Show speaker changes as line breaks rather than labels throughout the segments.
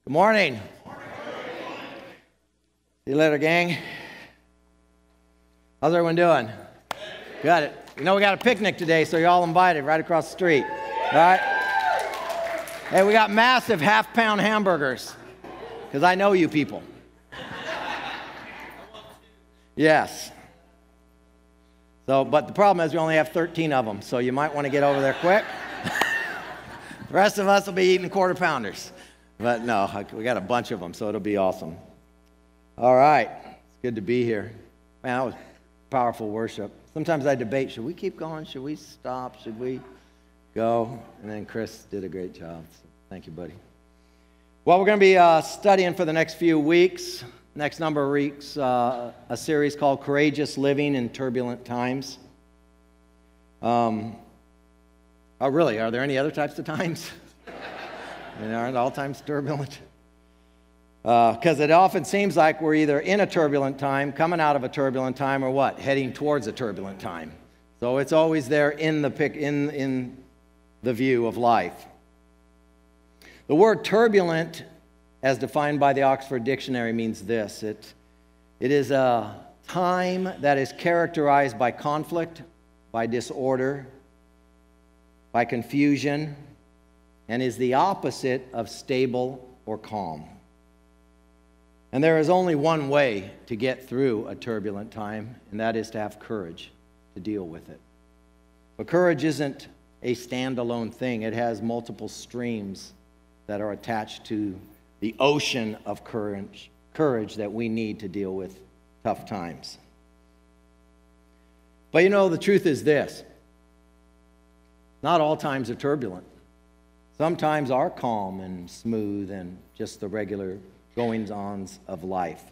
Good morning. See you later, gang. How's everyone doing? Got it. You know we got a picnic today, so you're all invited right across the street. All right? Hey, we got massive half-pound hamburgers, because I know you people. Yes. So, but the problem is we only have 13 of them, so you might want to get over there quick. The rest of us will be eating quarter pounders. But no, we got a bunch of them, so it'll be awesome. All right. It's good to be here. Man, that was powerful worship. Sometimes I debate, should we keep going? Should we stop? Should we go? And then Chris did a great job. So thank you, buddy. Well, we're going to be studying for the next few weeks, next number of weeks, a series called Courageous Living in Turbulent Times. Oh, really? Are there any other types of times? And aren't all times turbulent? Because it often seems like we're either in a turbulent time, coming out of a turbulent time, or what? Heading towards a turbulent time. So it's always there in the view of life. The word turbulent, as defined by the Oxford Dictionary, means this. It is a time that is characterized by conflict, by disorder, by confusion, and is the opposite of stable or calm. And there is only one way to get through a turbulent time, and that is to have courage to deal with it. But courage isn't a standalone thing. It has multiple streams that are attached to the ocean of courage that we need to deal with tough times. But you know, the truth is this. Not all times are turbulent. Sometimes are calm and smooth and just the regular goings-ons of life.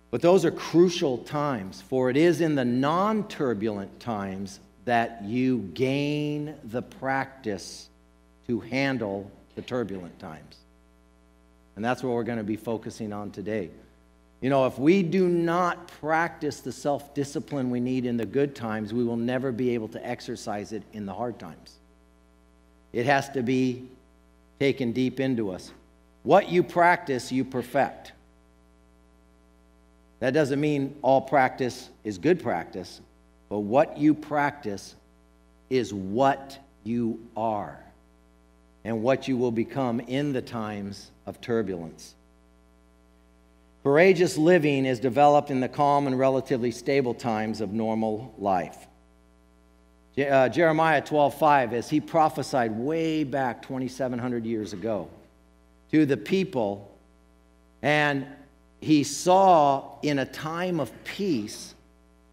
But those are crucial times, for it is in the non-turbulent times that you gain the practice to handle the turbulent times. And that's what we're going to be focusing on today. You know, if we do not practice the self-discipline we need in the good times, we will never be able to exercise it in the hard times. It has to be taken deep into us. What you practice, you perfect. That doesn't mean all practice is good practice, but what you practice is what you are and what you will become in the times of turbulence. Courageous living is developed in the calm and relatively stable times of normal life. Jeremiah 12:5, as he prophesied way back 2,700 years ago to the people, and he saw in a time of peace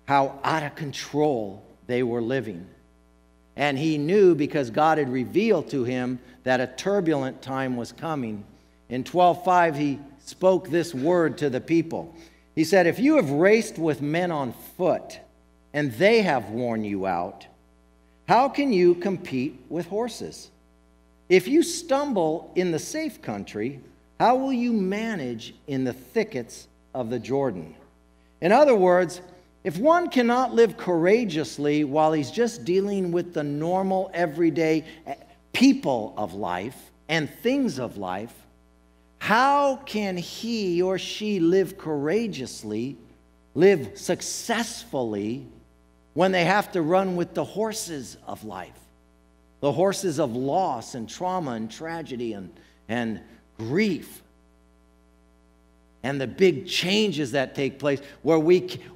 how out of control they were living. And he knew, because God had revealed to him, that a turbulent time was coming. In 12:5, he spoke this word to the people. He said, "If you have raced with men on foot, and they have worn you out, how can you compete with horses? If you stumble in the safe country, how will you manage in the thickets of the Jordan?" In other words, if one cannot live courageously while he's just dealing with the normal, everyday people of life and things of life, how can he or she live courageously, live successfully, when they have to run with the horses of life, the horses of loss and trauma and tragedy and grief, and the big changes that take place, where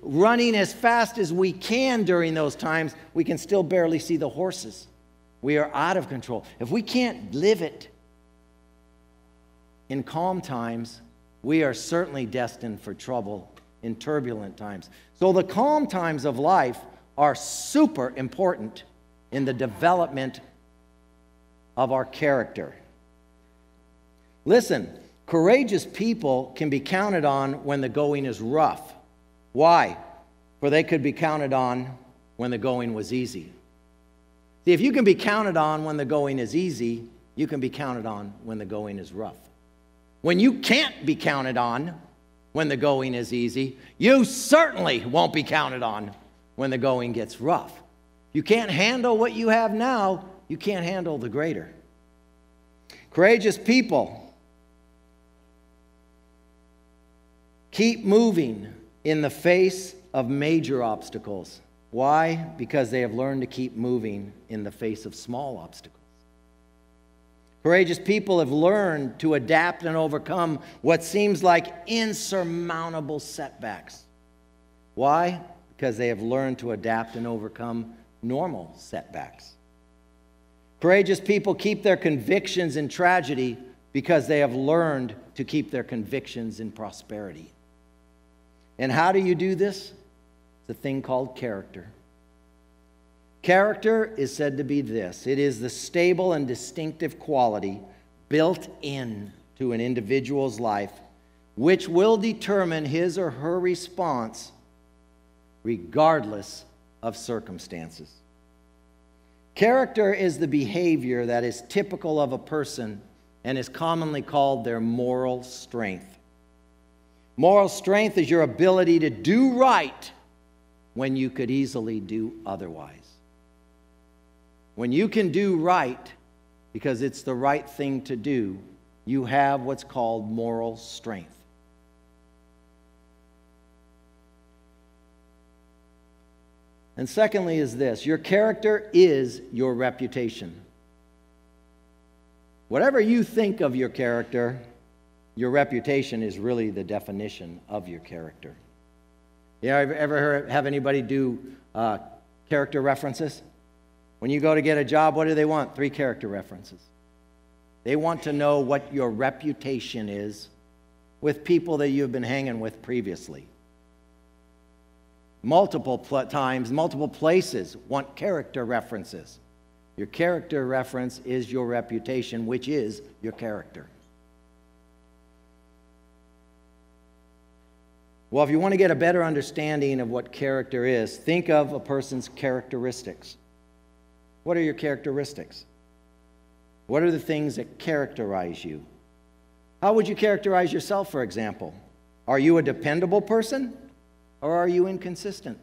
running as fast as we can during those times, we can still barely see the horses. We are out of control. If we can't live it in calm times, we are certainly destined for trouble in turbulent times. So the calm times of life are super important in the development of our character. Listen, courageous people can be counted on when the going is rough. Why? For they could be counted on when the going was easy. See, if you can be counted on when the going is easy, you can be counted on when the going is rough. When you can't be counted on when the going is easy, you certainly won't be counted on when the going gets rough. You can't handle what you have now, you can't handle the greater. Courageous people keep moving in the face of major obstacles. Why? Because they have learned to keep moving in the face of small obstacles. Courageous people have learned to adapt and overcome what seems like insurmountable setbacks. Why? Because they have learned to adapt and overcome normal setbacks. Courageous people keep their convictions in tragedy because they have learned to keep their convictions in prosperity. And how do you do this? It's a thing called character. Character is said to be this. It is the stable and distinctive quality built into an individual's life which will determine his or her response regardless of circumstances. Character is the behavior that is typical of a person and is commonly called their moral strength. Moral strength is your ability to do right when you could easily do otherwise. When you can do right because it's the right thing to do, you have what's called moral strength. And secondly is this: your character is your reputation. Whatever you think of your character, your reputation is really the definition of your character. You know, ever have anybody do character references? When you go to get a job, what do they want? 3 character references. They want to know what your reputation is with people that you've been hanging with previously. Multiple times, multiple places want character references. Your character reference is your reputation, which is your character. Well, if you want to get a better understanding of what character is, think of a person's characteristics. What are your characteristics? What are the things that characterize you? How would you characterize yourself, for example? Are you a dependable person, or are you inconsistent?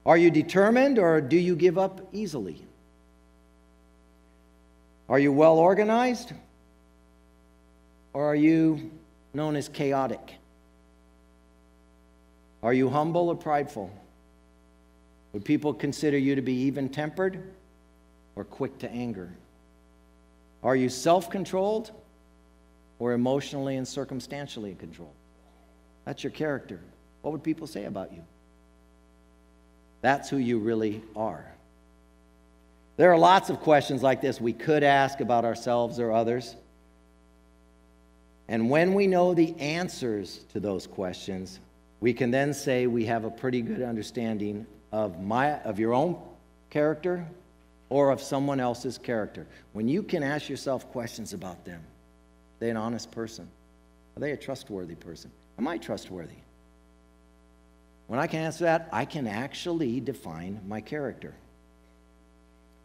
Are you determined, or do you give up easily? Are you well organized, or are you known as chaotic? Are you humble or prideful? Would people consider you to be even-tempered or quick to anger? Are you self-controlled or emotionally and circumstantially controlled? That's your character. What would people say about you? That's who you really are. There are lots of questions like this we could ask about ourselves or others. And when we know the answers to those questions, we can then say we have a pretty good understanding of your own character or of someone else's character. When you can ask yourself questions about them, are they an honest person? Are they a trustworthy person? Am I trustworthy? When I can answer that, I can actually define my character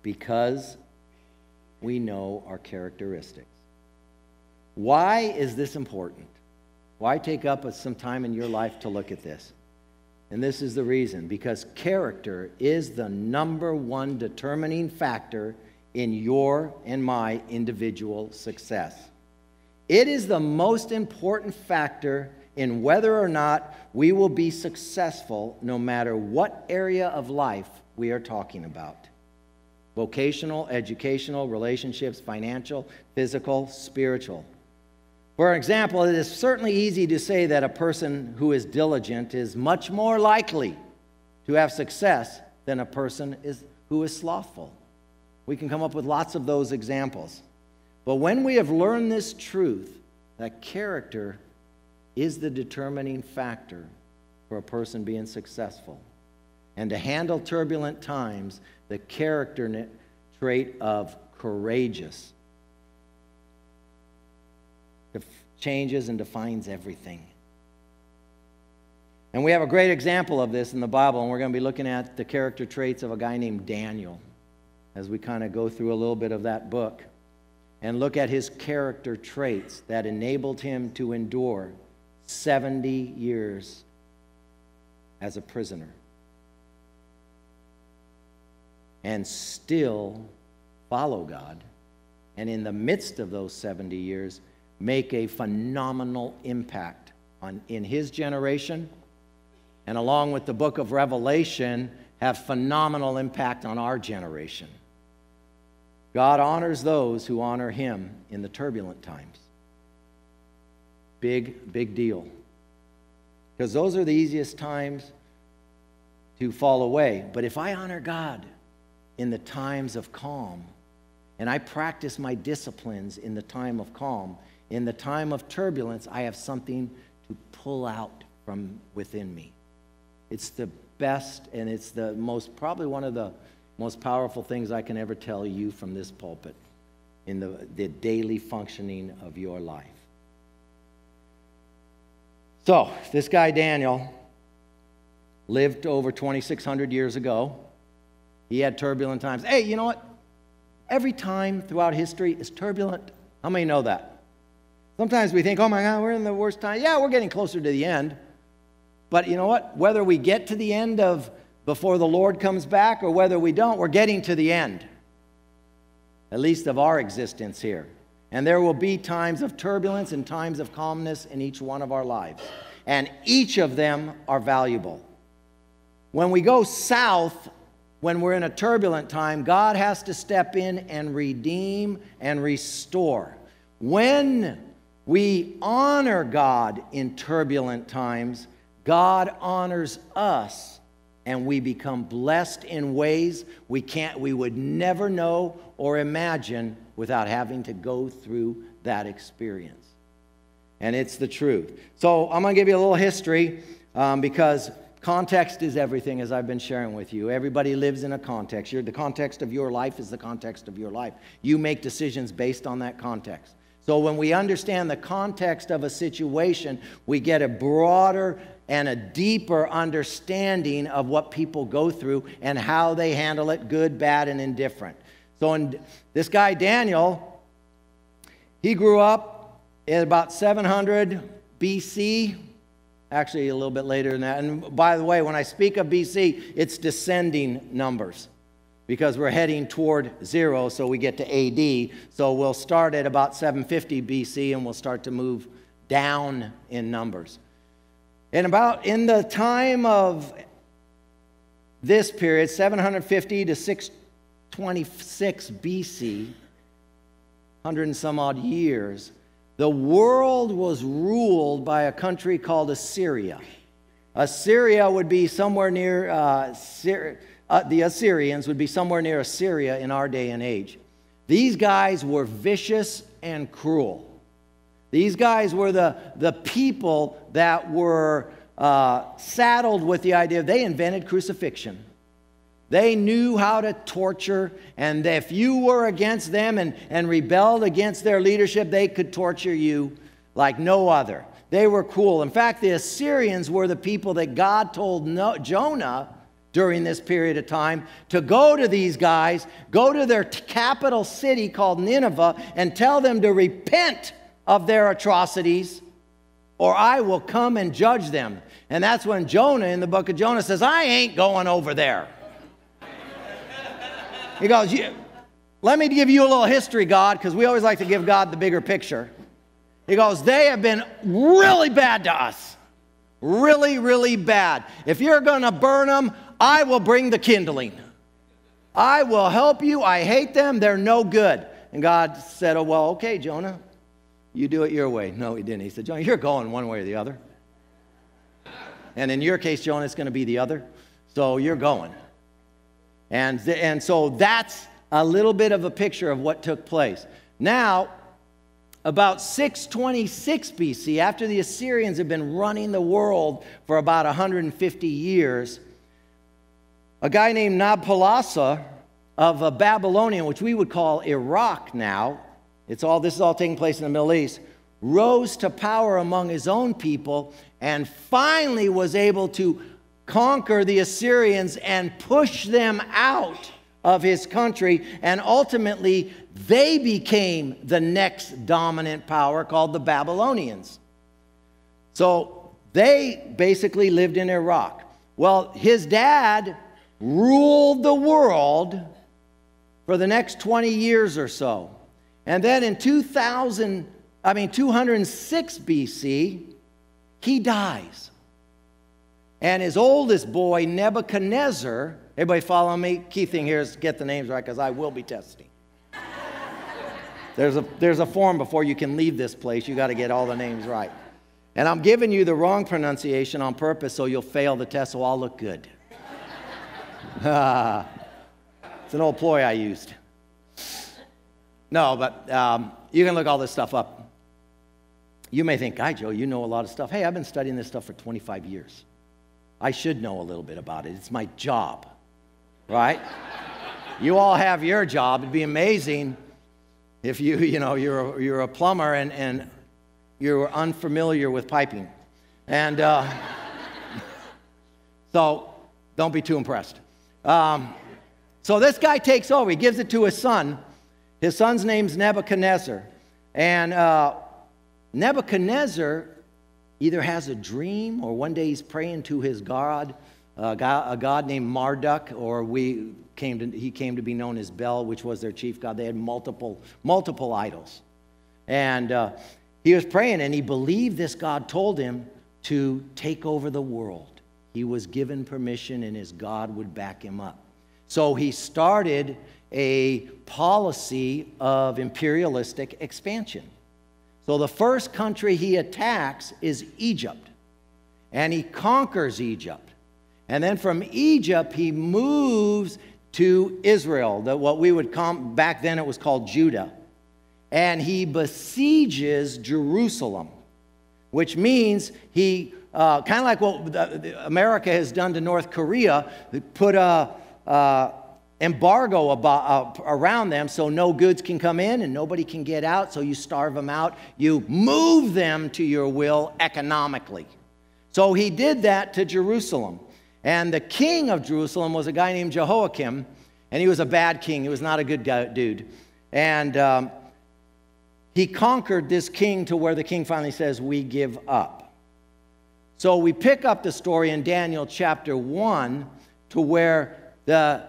because we know our characteristics. Why is this important? Why take up some time in your life to look at this? And this is the reason: because character is the number one determining factor in your and my individual success. It is the most important factor in whether or not we will be successful, no matter what area of life we are talking about. Vocational, educational, relationships, financial, physical, spiritual. For example, it is certainly easy to say that a person who is diligent is much more likely to have success than a person who is slothful. We can come up with lots of those examples. But when we have learned this truth, that character is the determining factor for a person being successful, and to handle turbulent times, the character trait of courageous changes and defines everything. And we have a great example of this in the Bible, and we're going to be looking at the character traits of a guy named Daniel as we kind of go through a little bit of that book and look at his character traits that enabled him to endure 70 years as a prisoner and still follow God and in the midst of those 70 years, make a phenomenal impact in his generation, and along with the book of Revelation, have phenomenal impact on our generation. God honors those who honor him in the turbulent times. Big, big deal. Because those are the easiest times to fall away. But if I honor God in the times of calm, and I practice my disciplines in the time of calm, in the time of turbulence, I have something to pull out from within me. It's the best, and it's the most, probably one of the most powerful things I can ever tell you from this pulpit in the daily functioning of your life. So, this guy Daniel lived over 2,600 years ago. He had turbulent times. Hey, you know what? Every time throughout history is turbulent. How many know that? Sometimes we think, oh my God, we're in the worst time. Yeah, we're getting closer to the end. But you know what? Whether we get to the end of before the Lord comes back or whether we don't, we're getting to the end, at least of our existence here. And there will be times of turbulence and times of calmness in each one of our lives. And each of them are valuable. When we go south, when we're in a turbulent time, God has to step in and redeem and restore. When we honor God in turbulent times, God honors us, and we become blessed in ways we would never know or imagine without having to go through that experience. And it's the truth. So I'm going to give you a little history because context is everything, as I've been sharing with you. Everybody lives in a context. The context of your life is the context of your life. You make decisions based on that context. So when we understand the context of a situation, we get a broader and a deeper understanding of what people go through and how they handle it, good, bad, and indifferent. So this guy Daniel, he grew up in about 700 BC, actually a little bit later than that. And by the way, when I speak of BC, it's descending numbers because we're heading toward 0, so we get to AD. So we'll start at about 750 BC and we'll start to move down in numbers. And about in the time of this period, 750 to 626 BC, 100 and some odd years, the world was ruled by a country called Assyria. Assyria would be somewhere near, the Assyrians would be somewhere near Assyria in our day and age. These guys were vicious and cruel. These guys were the people that were saddled with the idea. They invented crucifixion. They knew how to torture, and if you were against them and rebelled against their leadership, they could torture you like no other. They were cruel. In fact, the Assyrians were the people that God told Jonah during this period of time to go to these guys, go to their capital city called Nineveh, and tell them to repent of their atrocities, or I will come and judge them. And that's when Jonah, in the book of Jonah, says, I ain't going over there. He goes, let me give you a little history, God, because we always like to give God the bigger picture. He goes, they have been really bad to us. Really, really bad. If you're going to burn them, I will bring the kindling. I will help you. I hate them. They're no good. And God said, oh, well, okay, Jonah. You do it your way. No, he didn't. He said, Jonah, you're going one way or the other. And in your case, Jonah, it's going to be the other. So you're going. And so that's a little bit of a picture of what took place. Now, about 626 BC, after the Assyrians had been running the world for about 150 years, a guy named Nabopolassar of Babylonia, which we would call Iraq now, this is all taking place in the Middle East, rose to power among his own people and finally was able to conquer the Assyrians and push them out of his country. And ultimately, they became the next dominant power called the Babylonians. So they basically lived in Iraq. Well, his dad ruled the world for the next 20 years or so. And then in 206 BC, he dies. And his oldest boy, Nebuchadnezzar, everybody follow me? Key thing here is get the names right, because I will be testing. There's a form before you can leave this place. You got to get all the names right. And I'm giving you the wrong pronunciation on purpose so you'll fail the test, so I'll look good. It's an old ploy I used. No, but you can look all this stuff up. You may think, "Guy Joe, you know a lot of stuff." Hey, I've been studying this stuff for 25 years. I should know a little bit about it. It's my job, right? You all have your job. It'd be amazing if you're a plumber and you're unfamiliar with piping. And so don't be too impressed. So this guy takes over. He gives it to his son. His son's name's Nebuchadnezzar. And Nebuchadnezzar either has a dream or one day he's praying to his god, a god named Marduk, or he came to be known as Bel, which was their chief god. They had multiple idols. And he was praying, and he believed this God told him to take over the world. He was given permission, and his God would back him up. So he started a policy of imperialistic expansion. So the first country he attacks is Egypt, and he conquers Egypt. And then from Egypt, he moves to Israel, what we would call, back then it was called Judah. And he besieges Jerusalem, which means he, kind of like what America has done to North Korea, put a embargo around them so no goods can come in and nobody can get out, so you starve them out. You move them to your will economically. So he did that to Jerusalem. And the king of Jerusalem was a guy named Jehoiakim, and he was a bad king. He was not a good dude. And he conquered this king to where the king finally says, "We give up." So we pick up the story in Daniel chapter 1 to where the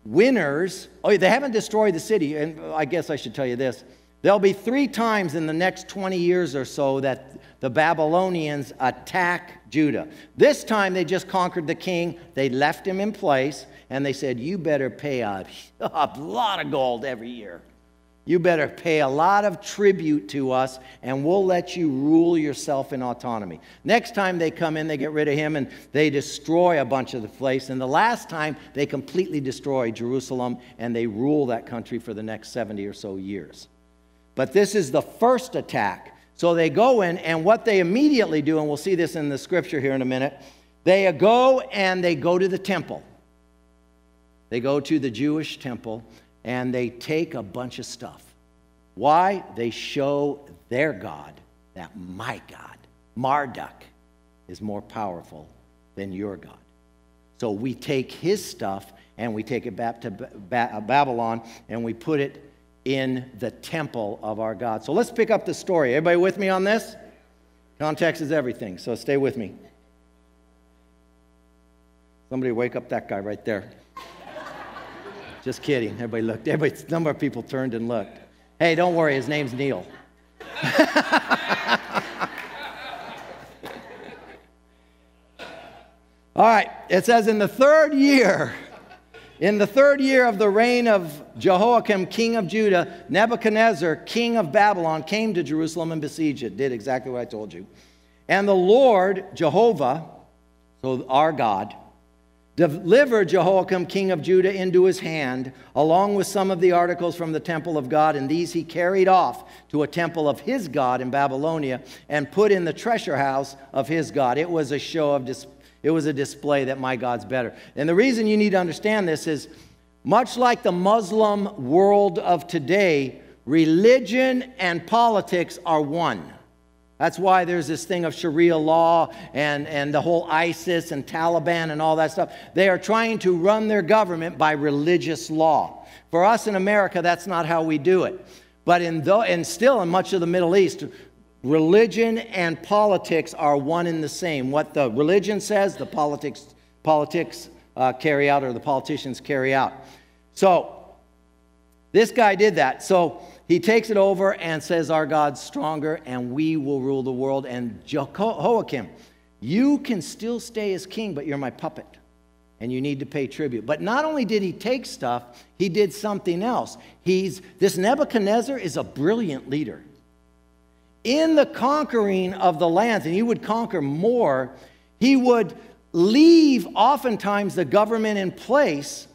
winners, they haven't destroyed the city, and I guess I should tell you this. There'll be 3 times in the next 20 years or so that the Babylonians attack Judah. This time they just conquered the king. They left him in place, and they said, "You better pay a lot of gold every year. You better pay a lot of tribute to us, and we'll let you rule yourself in autonomy." Next time they come in, they get rid of him, and they destroy a bunch of the place. And the last time, they completely destroy Jerusalem, and they rule that country for the next 70 or so years. But this is the first attack. So they go in, and what they immediately do, and we'll see this in the scripture here in a minute, they go and they go to the temple. They go to the Jewish temple, and they take a bunch of stuff. Why? They show their God that my God, Marduk, is more powerful than your God. So we take his stuff, and we take it back to Babylon, and we put it in the temple of our God. So let's pick up the story. Everybody with me on this? Context is everything, so stay with me. Somebody wake up that guy right there. Just kidding. Everybody looked. A number of people turned and looked. Hey, don't worry. His name's Neil. All right. It says, in the third year of the reign of Jehoiakim, king of Judah, Nebuchadnezzar, king of Babylon, came to Jerusalem and besieged it. Did exactly what I told you. And the Lord, Jehovah, so our God, delivered Jehoiakim, king of Judah, into his hand, along with some of the articles from the temple of God, and these he carried off to a temple of his God in Babylonia and put in the treasure house of his God. It was a display that my God's better. And the reason you need to understand this is, much like the Muslim world of today, religion and politics are one. That's why there's this thing of Sharia law and the whole ISIS and Taliban and all that stuff. They are trying to run their government by religious law. For us in America, that's not how we do it. But still in much of the Middle East, religion and politics are one and the same. What the religion says, the politics carry out, or the politicians carry out. So this guy did that. So he takes it over and says, our God's stronger and we will rule the world. And Jehoiakim, you can still stay as king, but you're my puppet. And you need to pay tribute. But not only did he take stuff, he did something else. This Nebuchadnezzar is a brilliant leader. In the conquering of the lands, and he would conquer more, he would leave oftentimes the government in place,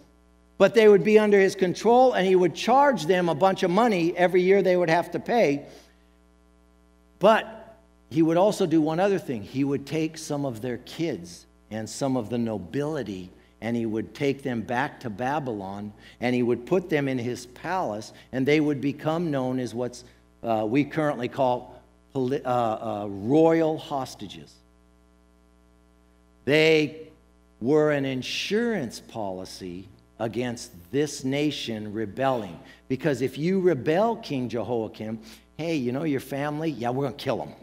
but they would be under his control, and he would charge them a bunch of money every year they would have to pay. But he would also do one other thing. He would take some of their kids and some of the nobility, and he would take them back to Babylon, and he would put them in his palace, and they would become known as what's we currently call royal hostages. They were an insurance policy against this nation rebelling. Because if you rebel, King Jehoiakim, hey, you know your family? Yeah, we're going to kill them.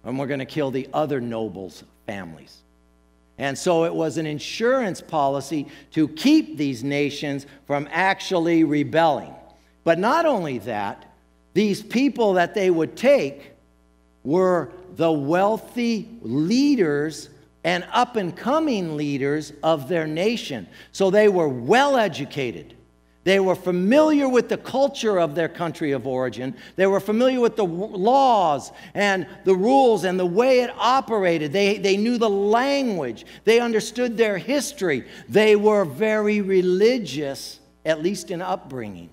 And we're going to kill the other nobles' families. And so it was an insurance policy to keep these nations from actually rebelling. But not only that, these people that they would take were the wealthy leaders and up-and-coming leaders of their nation. So they were well-educated. They were familiar with the culture of their country of origin. They were familiar with the laws and the rules and the way it operated. They knew the language. They understood their history. They were very religious, at least in upbringing.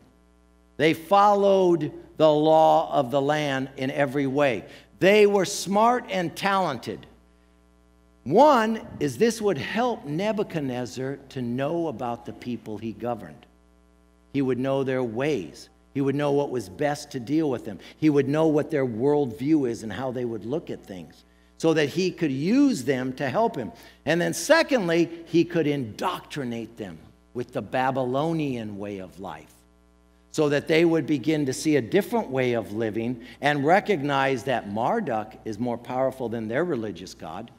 They followed the law of the land in every way. They were smart and talented. One is this would help Nebuchadnezzar to know about the people he governed. He would know their ways. He would know what was best to deal with them. He would know what their worldview is and how they would look at things so that he could use them to help him. And then secondly, he could indoctrinate them with the Babylonian way of life so that they would begin to see a different way of living and recognize that Marduk is more powerful than their religious god,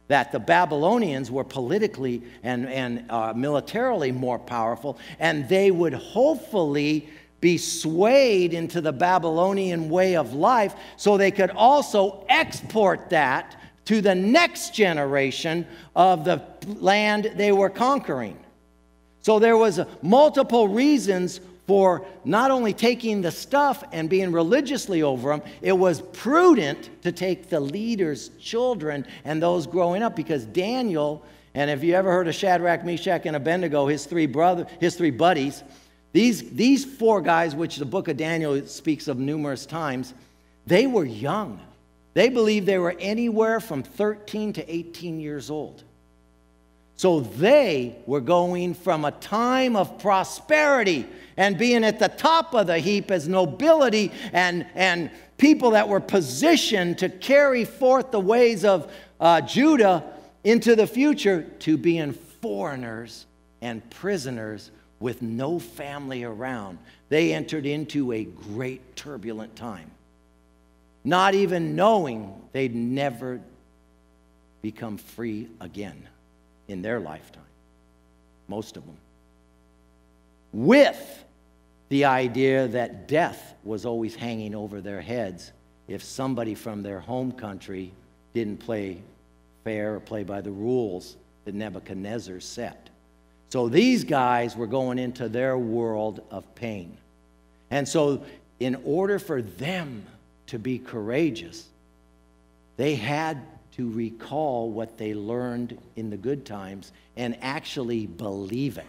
that the Babylonians were politically and militarily more powerful, and they would hopefully be swayed into the Babylonian way of life so they could also export that to the next generation of the land they were conquering. So there was multiple reasons for not only taking the stuff and being religiously over them, it was prudent to take the leaders' children and those growing up, because Daniel, and if you ever heard of Shadrach, Meshach, and Abednego, his three buddies, these four guys, which the book of Daniel speaks of numerous times, they were young. They believed they were anywhere from 13 to 18 years old. So they were going from a time of prosperity and being at the top of the heap as nobility and people that were positioned to carry forth the ways of Judah into the future, to being foreigners and prisoners with no family around. They entered into a great turbulent time, not even knowing they'd never become free again in their lifetime, most of them, with the idea that death was always hanging over their heads if somebody from their home country didn't play fair or play by the rules that Nebuchadnezzar set. So these guys were going into their world of pain. And so in order for them to be courageous, they had to recall what they learned in the good times and actually believe it.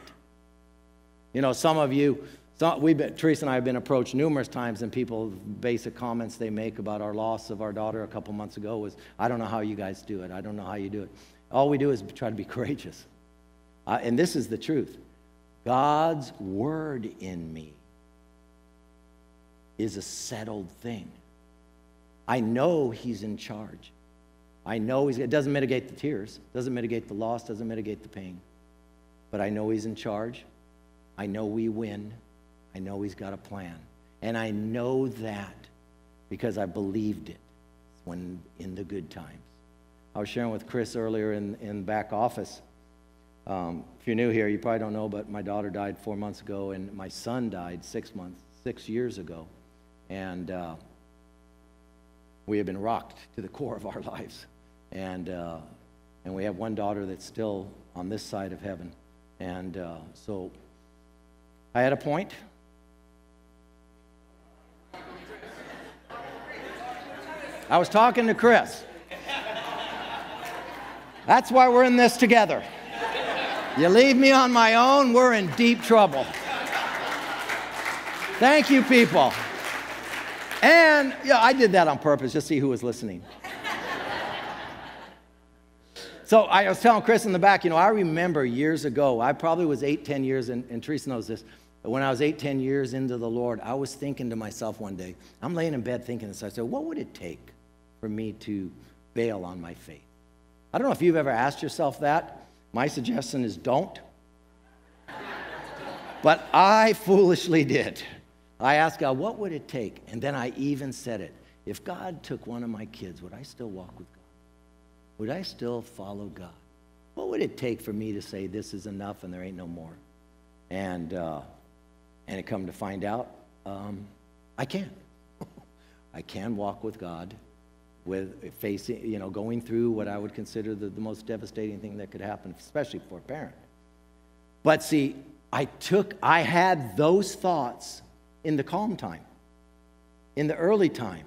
You know, some of you, Teresa and I have been approached numerous times, and people, basic comments they make about our loss of our daughter a couple months ago was, I don't know how you guys do it. I don't know how you do it. All we do is try to be courageous. And this is the truth. God's word in me is a settled thing. I know he's in charge. I know it doesn't mitigate the tears, doesn't mitigate the loss, doesn't mitigate the pain. But I know he's in charge. I know we win. I know he's got a plan. And I know that because I believed it when in the good times. I was sharing with Chris earlier in back office. if you're new here, you probably don't know, but my daughter died 4 months ago, and my son died 6 years ago. And we have been rocked to the core of our lives. And we have one daughter that's still on this side of heaven. And so I had a point. I was talking to Chris. That's why we're in this together. You leave me on my own, we're in deep trouble. Thank you, people. And yeah, I did that on purpose, just to see who was listening. So I was telling Chris in the back, I remember years ago, I probably was 8-10 years, and Teresa knows this, but when I was 8-10 years into the Lord, I was thinking to myself one day, I'm laying in bed thinking this, I said, what would it take for me to bail on my faith? I don't know if you've ever asked yourself that. My suggestion is don't. But I foolishly did. I asked God, what would it take? And then I even said it. If God took one of my kids, would I still walk with God? Would I still follow God? What would it take for me to say this is enough and there ain't no more? And it come to find out, I can. I can walk with God, with facing, going through what I would consider the most devastating thing that could happen, especially for a parent. But see, I had those thoughts in the calm time, in the early time,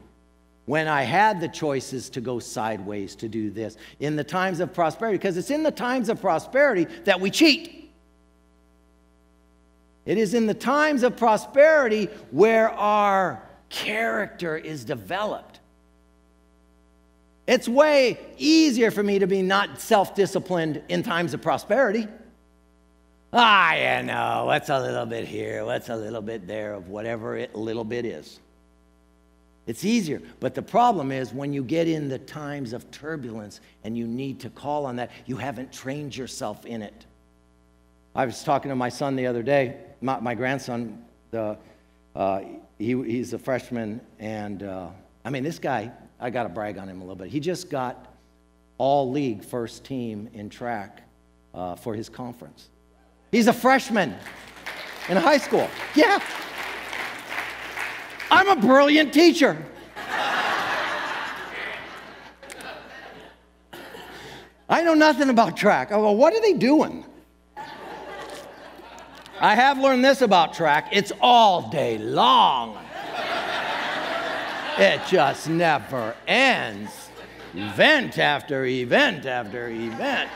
when I had the choices to go sideways, to do this, in the times of prosperity, because it's in the times of prosperity that we cheat. It is in the times of prosperity where our character is developed. It's way easier for me to be not self-disciplined in times of prosperity. What's a little bit here, what's a little bit there of whatever a little bit is. It's easier. But the problem is when you get in the times of turbulence and you need to call on that, you haven't trained yourself in it. I was talking to my son the other day, my grandson, he's a freshman, and this guy, I got to brag on him a little bit. He just got all-league first team in track for his conference. He's a freshman in high school. Yeah. I'm a brilliant teacher. I know nothing about track. I go, what are they doing? I have learned this about track. It's all day long. It just never ends. Event after event after event.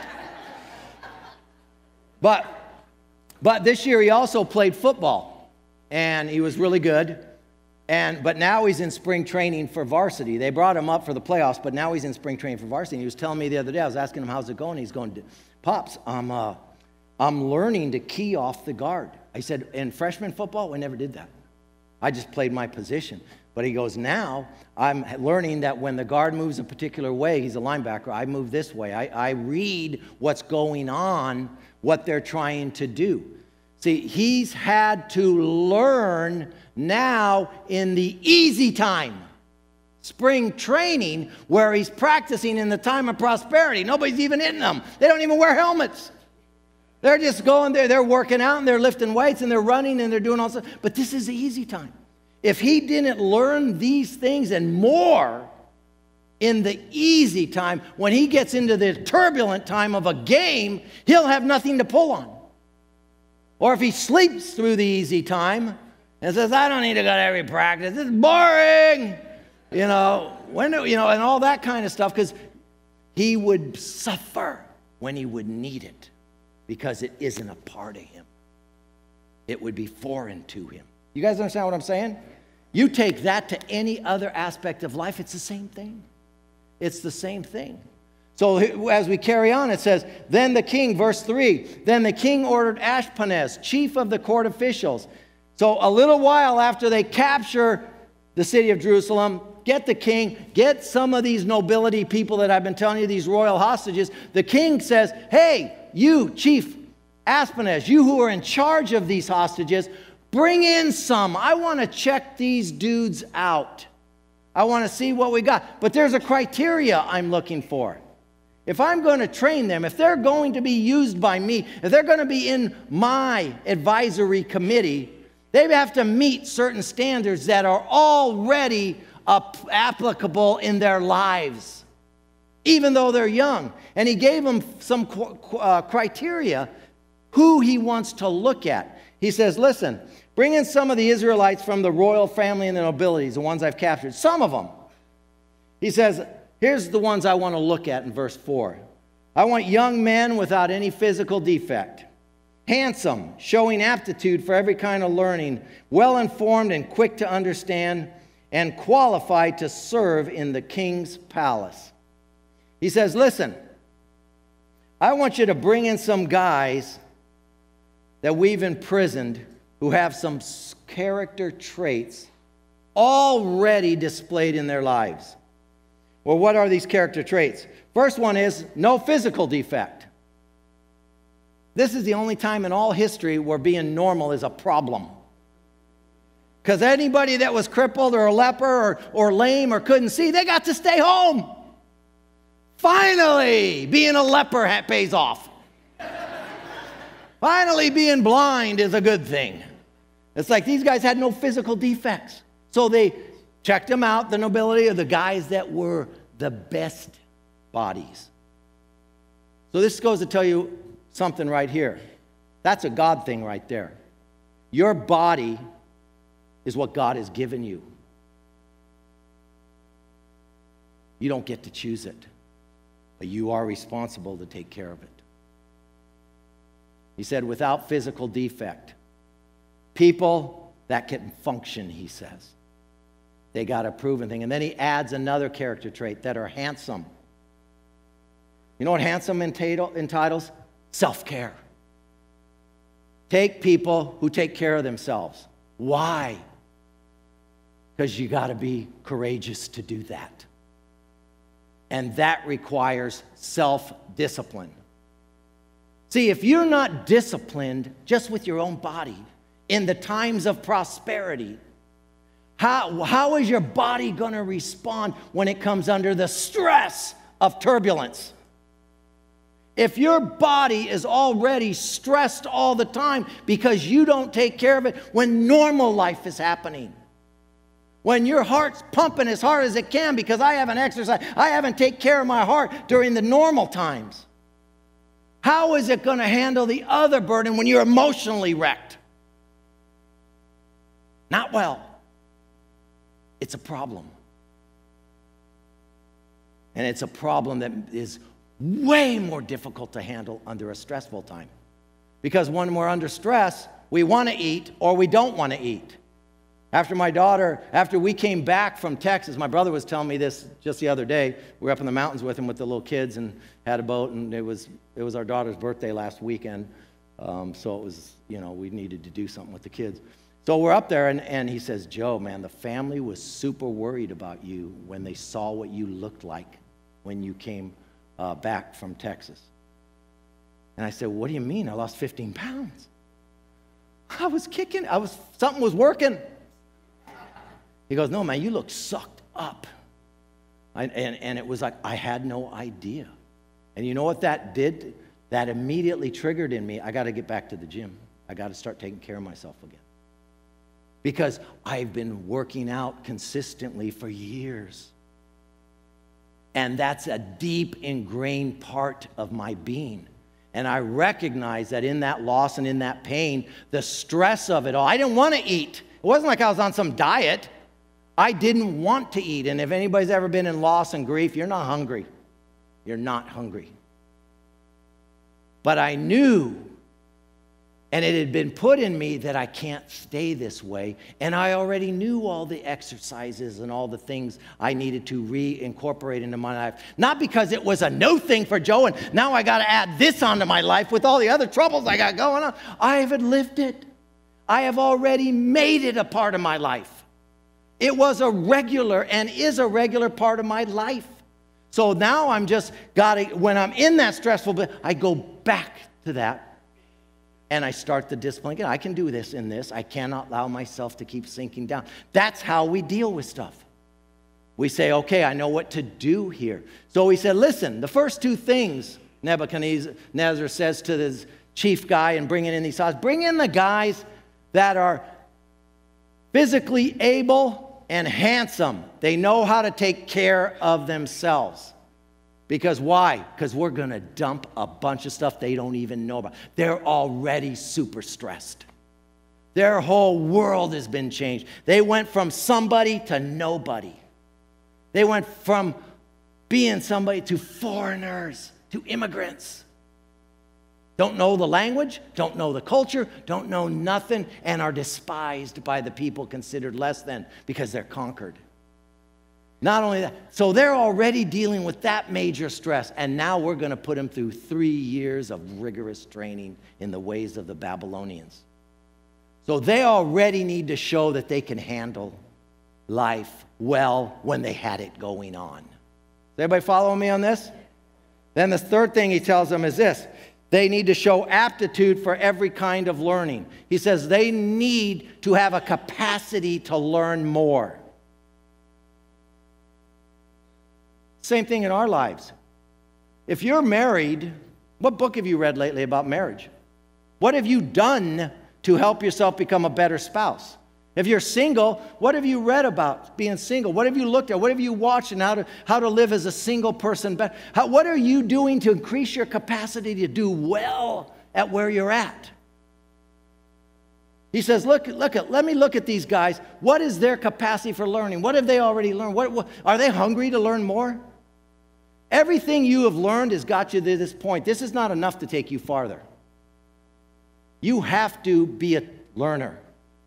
But this year he also played football, and he was really good. But now he's in spring training for varsity. They brought him up for the playoffs, but now he's in spring training for varsity. And he was telling me the other day, I was asking him, how's it going? He's going, Pops, I'm learning to key off the guard. I said, in freshman football, we never did that. I just played my position. But he goes, now I'm learning that when the guard moves a particular way, he's a linebacker, I move this way. I read what's going on, what they're trying to do. See, he's had to learn now in the easy time, spring training, where he's practicing in the time of prosperity. Nobody's even hitting them. They don't even wear helmets. They're just going there. They're working out, and they're lifting weights, and they're running, and they're doing all stuff. But this is the easy time. If he didn't learn these things and more in the easy time, when he gets into the turbulent time of a game, he'll have nothing to pull on. Or if he sleeps through the easy time and says, I don't need to go to every practice, it's boring, and all that kind of stuff, because he would suffer when he would need it, because it isn't a part of him. It would be foreign to him. You guys understand what I'm saying? You take that to any other aspect of life, it's the same thing. It's the same thing. So as we carry on, it says, then the king, verse 3, then the king ordered Ashpenaz, chief of the court officials. So a little while after they capture the city of Jerusalem, get the king, get some of these nobility people that I've been telling you, these royal hostages. The king says, hey, you, chief Ashpenaz, you who are in charge of these hostages, bring in some. I want to check these dudes out. I want to see what we got. But there's a criteria I'm looking for. if I'm going to train them, if they're going to be used by me, if they're going to be in my advisory committee, they have to meet certain standards that are already applicable in their lives, even though they're young. And he gave them some criteria who he wants to look at. He says, listen, bring in some of the Israelites from the royal family and the nobilities, the ones I've captured, some of them. He says, here's the ones I want to look at in verse 4. I want young men without any physical defect, handsome, showing aptitude for every kind of learning, well-informed and quick to understand, and qualified to serve in the king's palace. He says, listen, I want you to bring in some guys that we've imprisoned who have some character traits already displayed in their lives. Well, what are these character traits? First one is no physical defect. This is the only time in all history where being normal is a problem. Because anybody that was crippled or a leper or lame or couldn't see, they got to stay home. Finally, being a leper pays off. Finally, being blind is a good thing. It's like these guys had no physical defects. So they checked them out, the nobility of the guys that were the best bodies. So this goes to tell you something right here. That's a God thing right there. Your body is what God has given you. You don't get to choose it, but you are responsible to take care of it. He said, without physical defect. People that can function, he says. They got a proven thing. And then he adds another character trait, that are handsome. You know what handsome entitles? Self-care. Take people who take care of themselves. Why? Because you got to be courageous to do that. And that requires self-discipline. See, if you're not disciplined just with your own body in the times of prosperity, how is your body going to respond when it comes under the stress of turbulence? If your body is already stressed all the time because you don't take care of it when normal life is happening, when your heart's pumping as hard as it can because I haven't exercised, I haven't taken care of my heart during the normal times, how is it going to handle the other burden when you're emotionally wrecked? Not well. It's a problem. And it's a problem that is way more difficult to handle under a stressful time. Because when we're under stress, we want to eat or we don't want to eat. After we came back from Texas, my brother was telling me this just the other day. We were up in the mountains with him with the little kids and had a boat, and it was our daughter's birthday last weekend. So it was, we needed to do something with the kids. So we're up there, and he says, Joe, man, the family was super worried about you when they saw what you looked like when you came back from Texas. And I said, what do you mean? I lost 15 pounds. I was kicking. Something was working. He goes, no, man, you look sucked up. And it was like, I had no idea. And you know what that did? That immediately triggered in me, I got to get back to the gym. I got to start taking care of myself again. Because I've been working out consistently for years. And that's a deep ingrained part of my being. And I recognize that in that loss and in that pain, the stress of it all, I didn't want to eat. It wasn't like I was on some diet. I didn't want to eat. And if anybody's ever been in loss and grief, you're not hungry. You're not hungry. But I knew, and it had been put in me, that I can't stay this way. And I already knew all the exercises and all the things I needed to reincorporate into my life. Not because it was a new thing for Joe, and now I got to add this onto my life with all the other troubles I got going on. I haven't lived it. I have already made it a part of my life. It was a regular and is a regular part of my life. So now I'm just when I'm in that stressful bit, I go back to that and I start the discipline again. I can do this in this. I cannot allow myself to keep sinking down. That's how we deal with stuff. we say, okay, I know what to do here. So he said, listen, the first two things Nebuchadnezzar says to this chief guy and bringing in these odds, bring in the guys that are physically able and handsome. They know how to take care of themselves. Because why? Because we're going to dump a bunch of stuff they don't even know about. They're already super stressed. Their whole world has been changed. They went from somebody to nobody. They went from being somebody to foreigners, to immigrants. Don't know the language, don't know the culture, don't know nothing, and are despised by the people considered less than because they're conquered. Not only that, so they're already dealing with that major stress, and now we're going to put them through 3 years of rigorous training in the ways of the Babylonians. So they already need to show that they can handle life well when they had it going on. Is everybody following me on this? Then the third thing he tells them is this. They need to show aptitude for every kind of learning. He says they need to have a capacity to learn more. Same thing in our lives. If you're married, what book have you read lately about marriage? What have you done to help yourself become a better spouse? If you're single, what have you read about being single? What have you looked at? What have you watched and how to live as a single person better? What are you doing to increase your capacity to do well at where you're at? He says, let me look at these guys. What is their capacity for learning? What have they already learned? Are they hungry to learn more? Everything you have learned has got you to this point. This is not enough to take you farther. You have to be a learner,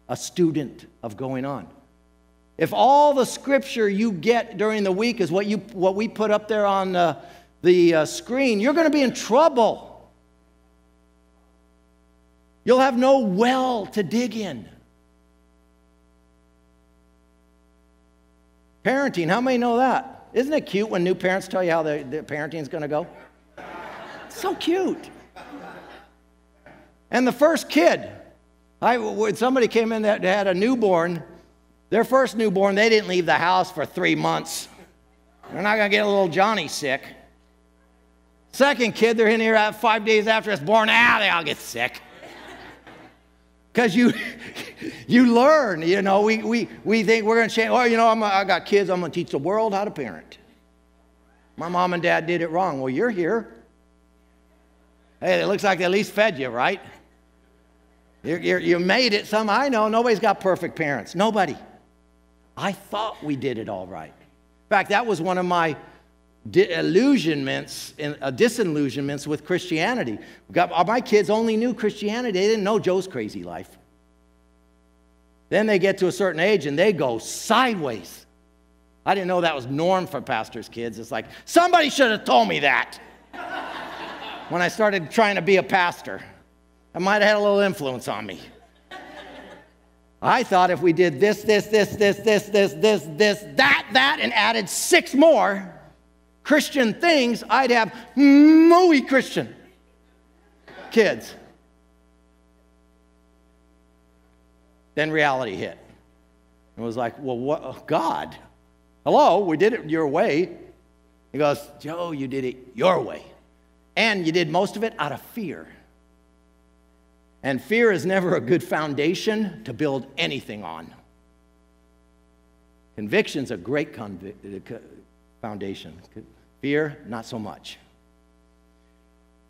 a student of going on. If all the scripture you get during the week is what we put up there on the screen, you're going to be in trouble. You'll have no well to dig in. Parenting, how many know that? Isn't it cute when new parents tell you how their parenting is going to go? It's so cute. And the first kid, when somebody came in that had a newborn, their first newborn, they didn't leave the house for 3 months. They're not going to get a little Johnny sick. Second kid, they're in here 5 days after it's born. They all get sick. Because you learn, you know, we think we're going to change. Oh, you know, I got kids, I'm going to teach the world how to parent. My mom and dad did it wrong. Well, you're here. Hey, it looks like they at least fed you, right? You made it some. I know nobody's got perfect parents. Nobody. I thought we did it all right. In fact, that was one of my disillusionments with Christianity. My kids only knew Christianity. They didn't know Joe's crazy life. Then they get to a certain age and they go sideways. I didn't know that was norm for pastors' kids. It's like, somebody should have told me that when I started trying to be a pastor. I might have had a little influence on me. I thought if we did this, that, and added 6 more Christian things, I'd have mooey Christian kids. Then reality hit. It was like, well, what? Oh, God, hello, we did it your way. He goes, Joe, you did it your way. And you did most of it out of fear. And fear is never a good foundation to build anything on. Conviction's a great foundation. Fear, not so much.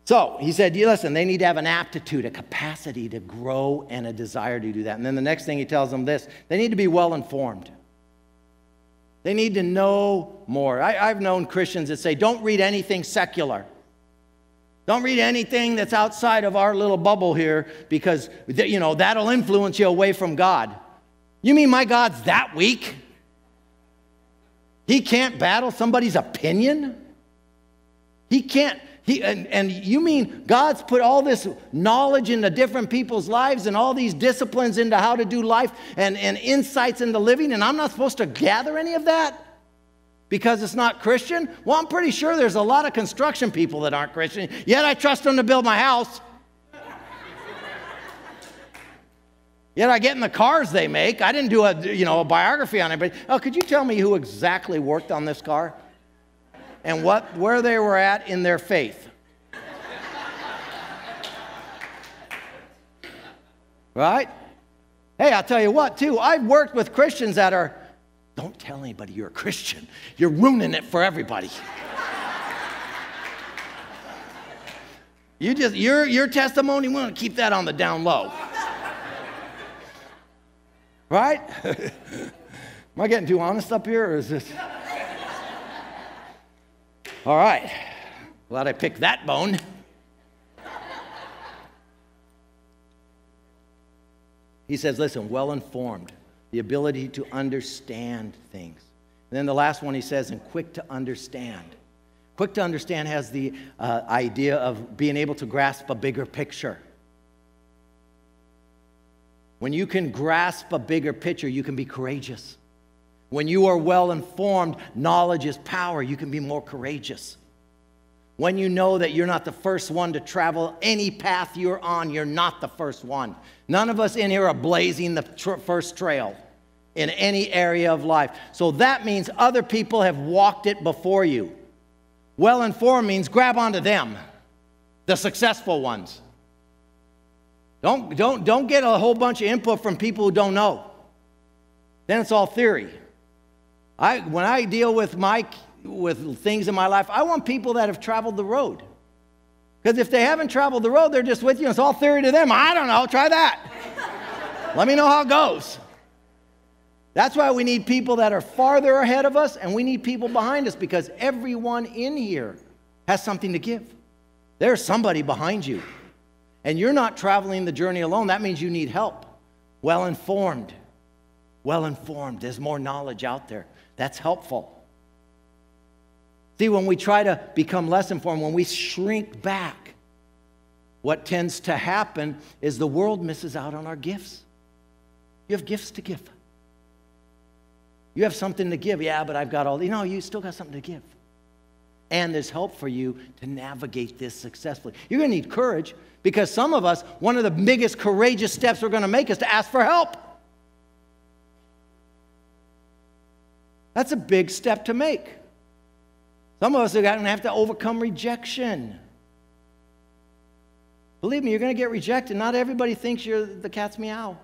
So he said, listen, they need to have an aptitude, a capacity to grow, and a desire to do that. And then the next thing he tells them this, they need to be well informed. They need to know more. I've known Christians that say, don't read anything secular. Don't read anything that's outside of our little bubble here because, you know, that'll influence you away from God. You mean my God's that weak? He can't battle somebody's opinion? He can't. And you mean God's put all this knowledge into different people's lives and all these disciplines into how to do life and insights into living, and I'm not supposed to gather any of that because it's not Christian? Well, I'm pretty sure there's a lot of construction people that aren't Christian, yet I trust them to build my house. Yet I get in the cars they make. I didn't do a biography on anybody. Oh, could you tell me who exactly worked on this car? And where they were at in their faith? Right? Hey, I'll tell you what, too. I've worked with Christians that are, don't tell anybody you're a Christian. You're ruining it for everybody. Your testimony, we want to keep that on the down low. Right? Am I getting too honest up here, or is this? All right. Glad I picked that bone. He says, listen, well-informed, the ability to understand things. And then the last one he says, and quick to understand. Quick to understand has the idea of being able to grasp a bigger picture. When you can grasp a bigger picture, you can be courageous. When you are well-informed, knowledge is power. You can be more courageous. When you know that you're not the first one to travel any path you're on, you're not the first one. None of us in here are blazing the first trail in any area of life. So that means other people have walked it before you. Well-informed means grab onto them, the successful ones. Don't get a whole bunch of input from people who don't know. Then it's all theory. When I deal with things in my life, I want people that have traveled the road. Because if they haven't traveled the road, they're just with you. It's all theory to them. I don't know. Try that. Let me know how it goes. That's why we need people that are farther ahead of us, and we need people behind us, because everyone in here has something to give. There's somebody behind you. And you're not traveling the journey alone. That means you need help. Well-informed. Well-informed. There's more knowledge out there. That's helpful. See, when we try to become less informed, when we shrink back, what tends to happen is the world misses out on our gifts. You have gifts to give. You have something to give. Yeah, but I've got all... you still got something to give. And there's help for you to navigate this successfully. You're going to need courage, because some of us, one of the biggest courageous steps we're going to make is to ask for help. That's a big step to make. Some of us are going to have to overcome rejection. Believe me, you're going to get rejected. Not everybody thinks you're the cat's meow.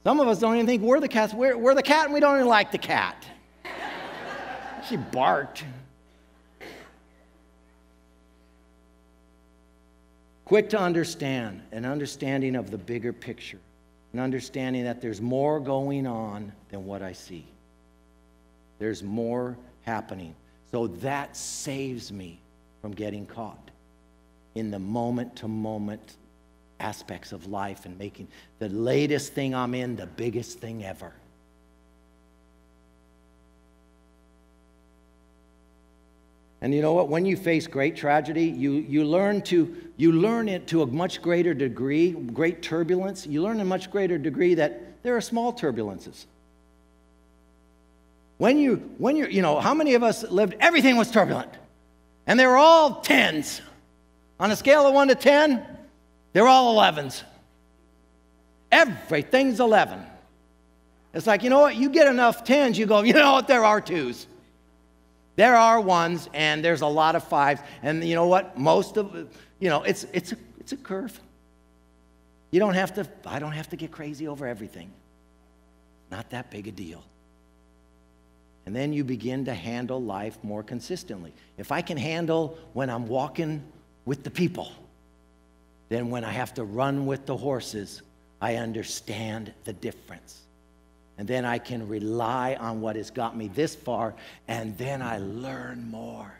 Some of us don't even think we're the cats. We're the cat, and we don't even like the cat. She barked. Quick to understand, an understanding of the bigger picture, an understanding that there's more going on than what I see. There's more happening. So that saves me from getting caught in the moment-to-moment aspects of life and making the latest thing I'm in the biggest thing ever. And you know what? When you face great tragedy, you learn it to a much greater degree, great turbulence. You learn in a much greater degree that there are small turbulences. When you're, how many of us lived, everything was turbulent. And they were all 10s. On a scale of 1 to 10, they're all 11s. Everything's 11. It's like, you know what? You get enough 10s, you go, you know what? There are 2s. There are 1s, and there's a lot of 5s. And you know what? Most of, it's a curve. I don't have to get crazy over everything. Not that big a deal. And then you begin to handle life more consistently. If I can handle when I'm walking with the people, then when I have to run with the horses, I understand the difference. And then I can rely on what has got me this far, and then I learn more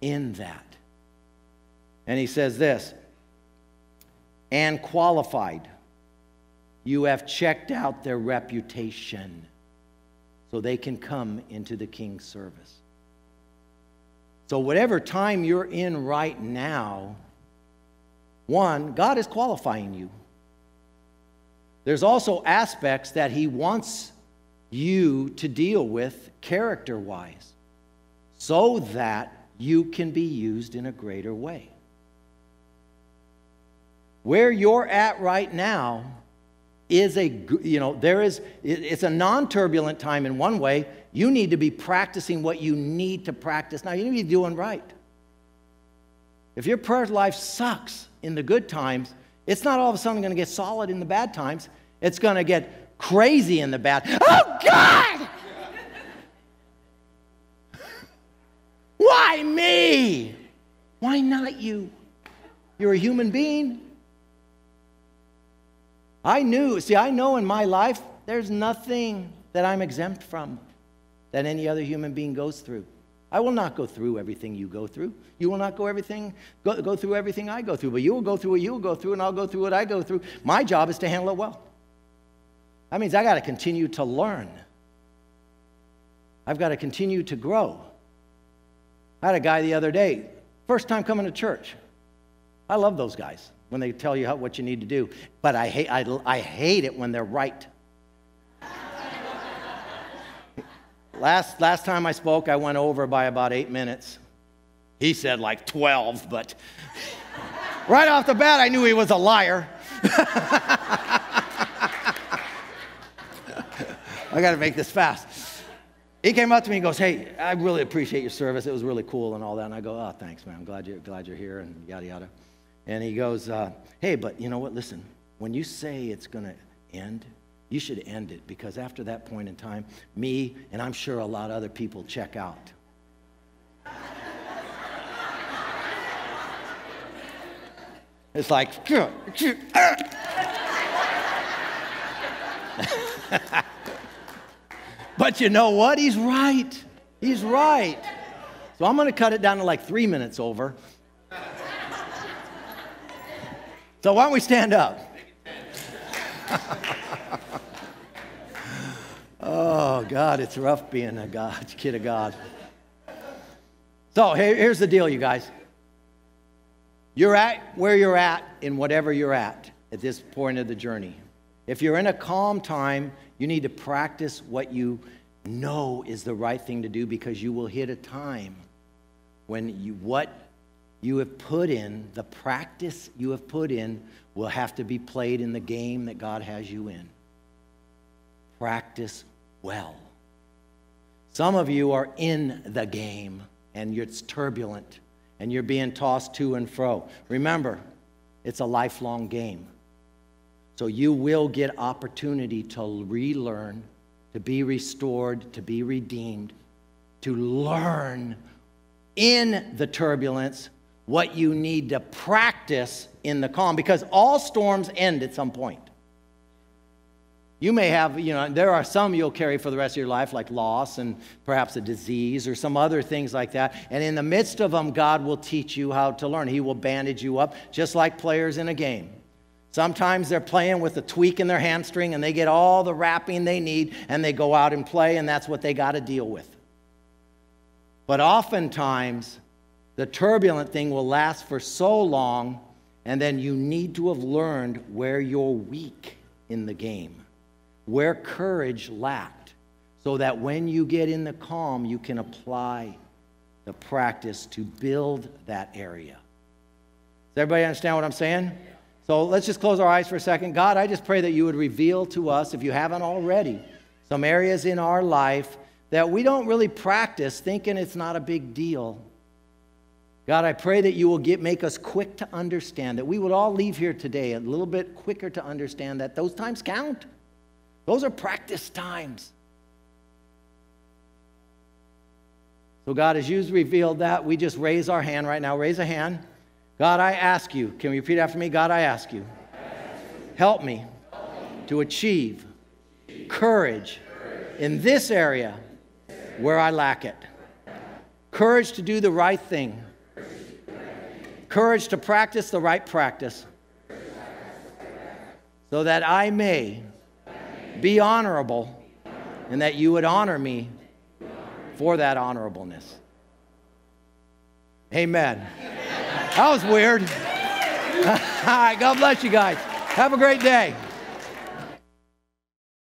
in that. And he says this, and qualified, you have checked out their reputation, so they can come into the king's service. So whatever time you're in right now, one, God is qualifying you. There's also aspects that he wants you to deal with character-wise so that you can be used in a greater way. Where you're at right now is it's a non-turbulent time in one way. You need to be practicing what you need to practice now. You need to be doing right. If your prayer life sucks in the good times, it's not all of a sudden going to get solid in the bad times. It's going to get crazy in the bad. Oh, God! Why me? Why not you? You're a human being. I know in my life, there's nothing that I'm exempt from that any other human being goes through. I will not go through everything you go through. You will not go through everything I go through, but you will go through what you will go through, and I'll go through what I go through. My job is to handle it well. That means I got to continue to learn. I've got to continue to grow. I had a guy the other day, first time coming to church. I love those guys when they tell you what you need to do, but I hate it when they're right. Last time I spoke, I went over by about 8 minutes. He said like 12, but right off the bat, I knew he was a liar. I got to make this fast. He came up to me and goes, "Hey, I really appreciate your service. It was really cool and all that." And I go, "Oh, thanks, man. I'm glad you're here," and yada, yada. And he goes, "Hey, but you know what? Listen, when you say it's going to end, you should end it, because after that point in time, me and I'm sure a lot of other people check out." It's like, but you know what? He's right. He's right. So I'm going to cut it down to like 3 minutes over. So why don't we stand up? Oh, God, it's rough being a kid of God. So here's the deal, you guys. You're at where you're at in whatever you're at this point of the journey. If you're in a calm time, you need to practice what you know is the right thing to do, because you will hit a time when what you have put in, the practice you have put in, will have to be played in the game that God has you in. Practice well. Some of you are in the game, and it's turbulent, and you're being tossed to and fro. Remember, it's a lifelong game. So you will get opportunity to relearn, to be restored, to be redeemed, to learn in the turbulence what you need to practice in the calm, because all storms end at some point. You may have, there are some you'll carry for the rest of your life, like loss and perhaps a disease or some other things like that. And in the midst of them, God will teach you how to learn. He will bandage you up, just like players in a game. Sometimes they're playing with a tweak in their hamstring and they get all the wrapping they need and they go out and play, and that's what they got to deal with. But oftentimes, the turbulent thing will last for so long, and then you need to have learned where you're weak in the game, where courage lacked, so that when you get in the calm, you can apply the practice to build that area. Does everybody understand what I'm saying? So let's just close our eyes for a second. God, I just pray that you would reveal to us, if you haven't already, some areas in our life that we don't really practice, thinking it's not a big deal. God, I pray that you will make us quick to understand, that we would all leave here today a little bit quicker to understand that those times count. Those are practice times. So God, as you've revealed that, we just raise our hand right now. Raise a hand. God, I ask you. Can you repeat after me? God, I ask you. Help me to achieve courage in this area where I lack it. Courage to do the right thing. Courage to practice the right practice, so that I may be honorable, and that you would honor me for that honorableness. Amen. That was weird. All right, God bless you guys. Have a great day.